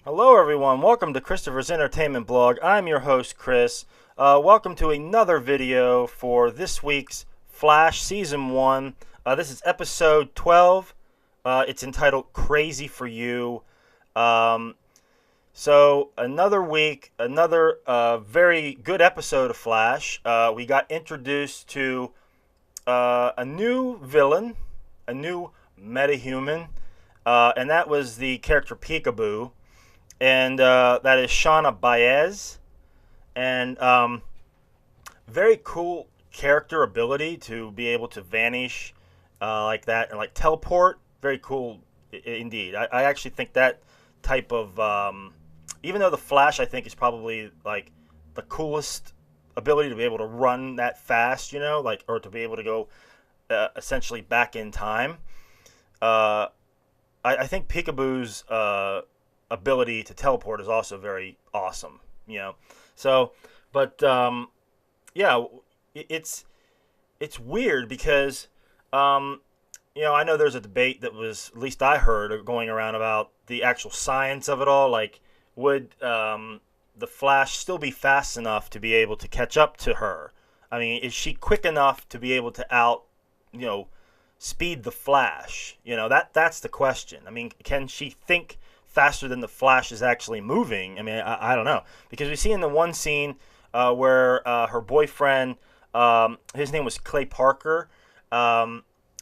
Hello, everyone. Welcome to Christopher's Entertainment Blog. I'm your host, Chris. Welcome to another video for this week's Flash Season 1. This is episode 12. It's entitled Crazy for You. Um, so, another week, another very good episode of Flash. We got introduced to a new villain, a new metahuman, and that was the character Peekaboo, and that is Shauna Baez, and very cool character ability to be able to vanish like that and like teleport. Very cool indeed. I actually think that type of even though the Flash I think is probably like the coolest ability to be able to run that fast, like or to be able to go essentially back in time. Uh, I think Peekaboo's ability to teleport is also very awesome. You know, so but yeah, it's weird because um, I know there's a debate that was at least I heard going around about the actual science of it all. Like, would the Flash still be fast enough to be able to catch up to her? I mean, is she quick enough to be able to you know, speed the Flash? That's the question. I mean, can she think faster than the Flash is actually moving? I mean, I don't know, because we see in the one scene where her boyfriend, his name was Clay Parker,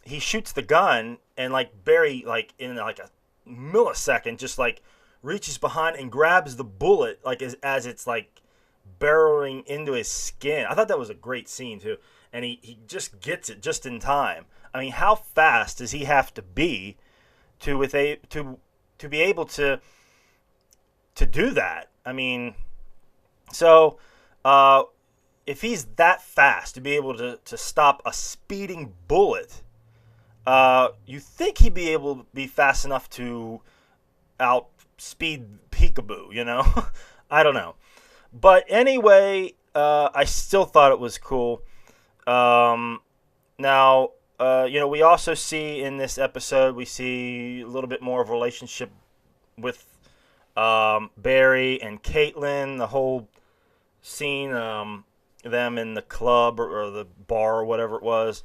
he shoots the gun and like Barry, like in like a millisecond, just like reaches behind and grabs the bullet like as it's like barreling into his skin. I thought that was a great scene too, and he just gets it just in time. I mean, how fast does he have to be to be able to do that? I mean, so uh, if he's that fast to be able to stop a speeding bullet, you think he'd be able to be fast enough to outspeed Peekaboo, I don't know. But anyway, I still thought it was cool. Um, Now, we also see in this episode, we see a little bit more of a relationship with Barry and Caitlin, the whole scene, them in the club or the bar or whatever it was.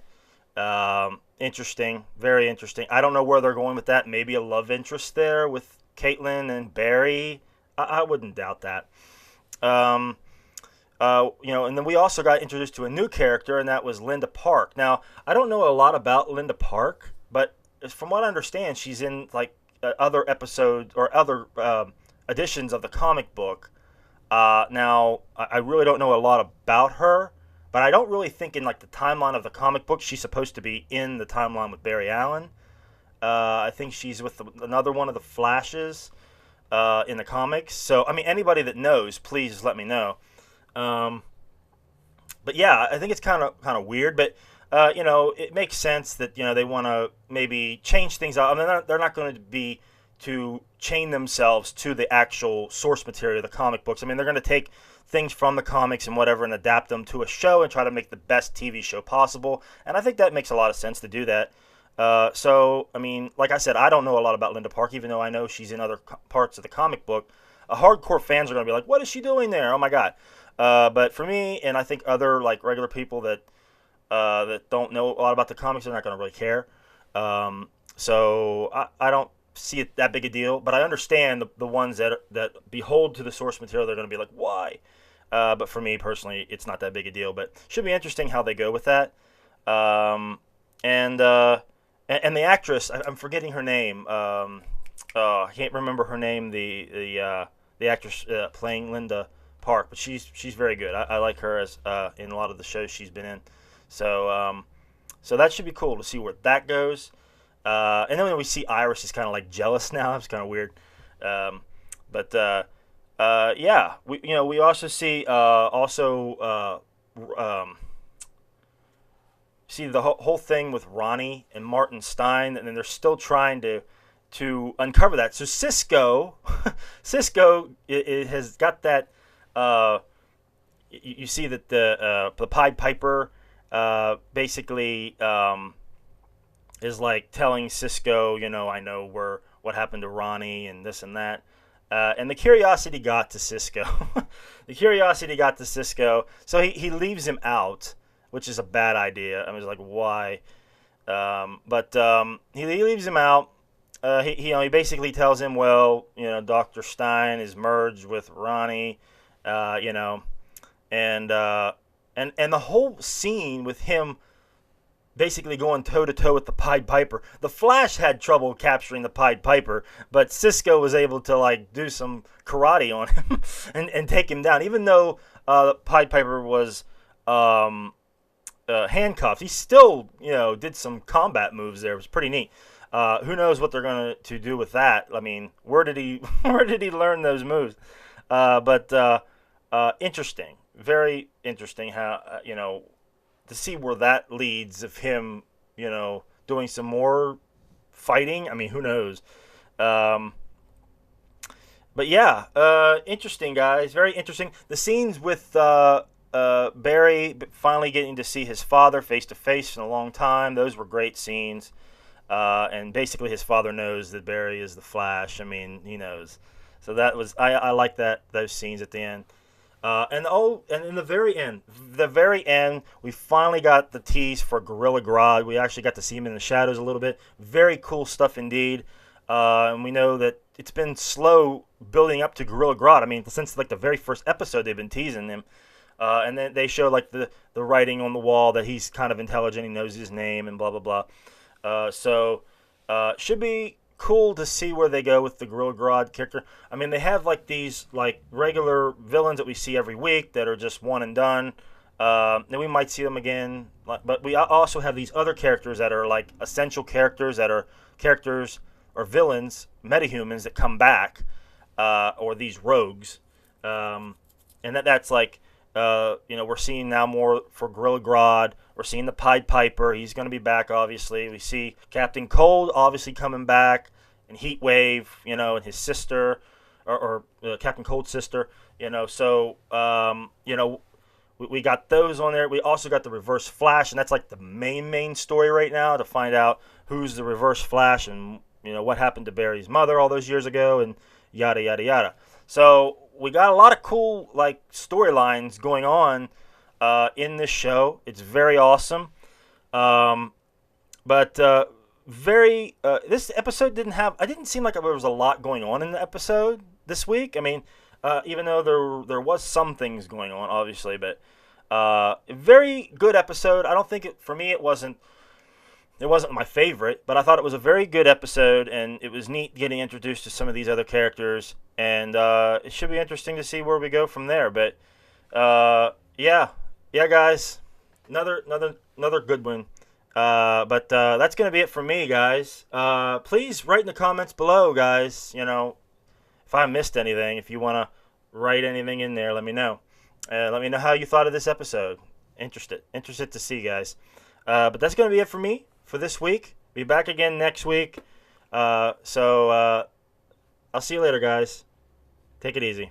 Interesting, very interesting. I don't know where they're going with that. Maybe a love interest there with Caitlin and Barry. I wouldn't doubt that. Um, and then we also got introduced to a new character, and that was Linda Park. Now, I don't know a lot about Linda Park, but from what I understand, she's in like other episodes or other editions of the comic book. Now, I really don't know a lot about her, but I don't really think in like the timeline of the comic book she's supposed to be in the timeline with Barry Allen. I think she's with another one of the Flashes in the comics. So, I mean, anybody that knows, please let me know. Um, but yeah, I think it's kind of weird, but it makes sense that they want to maybe change things up. I mean, they're not going to be to chain themselves to the actual source material of the comic books. I mean, they're going to take things from the comics and whatever and adapt them to a show and try to make the best TV show possible. And I think that makes a lot of sense to do that. So, I mean, like I said, I don't know a lot about Linda Park, even though I know she's in other parts of the comic book. Hardcore fans are going to be like, "What is she doing there? Oh my god!" But for me, and I think other like regular people that don't know a lot about the comics, they're not going to really care. So I don't see it that big a deal. But I understand the ones that behold to the source material, they're going to be like, "Why?" But for me personally, it's not that big a deal. But should be interesting how they go with that. Um, and and the actress, I'm forgetting her name. I can't remember her name. The actress playing Linda Park, but she's very good. I like her as in a lot of the shows she's been in. So so that should be cool to see where that goes. And then when we see Iris, is kind of like jealous now. It's kind of weird. Um, but yeah, we also see see the whole thing with Ronnie and Martin Stein, and then they're still trying to uncover that. So Cisco, Cisco has got that. Uh, you see that the Pied Piper basically is like telling Cisco, I know where what happened to Ronnie and this and that. and the curiosity got to Cisco. The curiosity got to Cisco, so he leaves him out, which is a bad idea. I was like, why? But he leaves him out. He basically tells him, well, Dr. Stein is merged with Ronnie, and the whole scene with him basically going toe-to-toe with the Pied Piper. The Flash had trouble capturing the Pied Piper, but Cisco was able to do some karate on him and take him down. Even though the Pied Piper was handcuffed, he still did some combat moves there. It was pretty neat. Who knows what they're going to do with that? I mean, where did he learn those moves? But interesting, very interesting how to see where that leads of him, doing some more fighting. I mean, who knows? But yeah, interesting, guys. Very interesting. The scenes with Barry finally getting to see his father face to face in a long time. Those were great scenes. And basically, his father knows that Barry is the Flash. I mean, he knows. So that was I like those scenes at the end. And in the very end, we finally got the tease for Gorilla Grodd. We actually got to see him in the shadows a little bit. Very cool stuff indeed. And we know that it's been slow building up to Gorilla Grodd. I mean, since the very first episode, they've been teasing him. And then they show the writing on the wall that he's kind of intelligent. He knows his name and blah, blah, blah. So should be cool to see where they go with the Gorilla Grodd character. I mean, they have these regular villains that we see every week that are just one and done. Then we might see them again, but we also have these other characters that are essential characters that are characters or villains, metahumans that come back, or these rogues, and that's we're seeing now more for Gorilla Grodd. We're seeing the Pied Piper. He's going to be back, obviously. We see Captain Cold obviously coming back, and Heat Wave, and his sister, or Captain Cold's sister. So we got those on there. We also got the Reverse Flash, and that's the main story right now, to find out who's the Reverse Flash and what happened to Barry's mother all those years ago, and yada yada yada. So we got a lot of cool storylines going on in this show. It's very awesome. But this episode I didn't seem like there was a lot going on in the episode this week. I mean, even though there was some things going on, obviously, but very good episode. I don't think for me it wasn't my favorite, but I thought it was a very good episode, and it was neat getting introduced to some of these other characters, and it should be interesting to see where we go from there. But yeah, guys, another good one. But that's gonna be it for me, guys. Please write in the comments below, guys. If I missed anything, if you wanna write anything in there, let me know. Let me know how you thought of this episode. Interested to see, guys. But that's gonna be it for me for this week. Be back again next week. So I'll see you later, guys. Take it easy.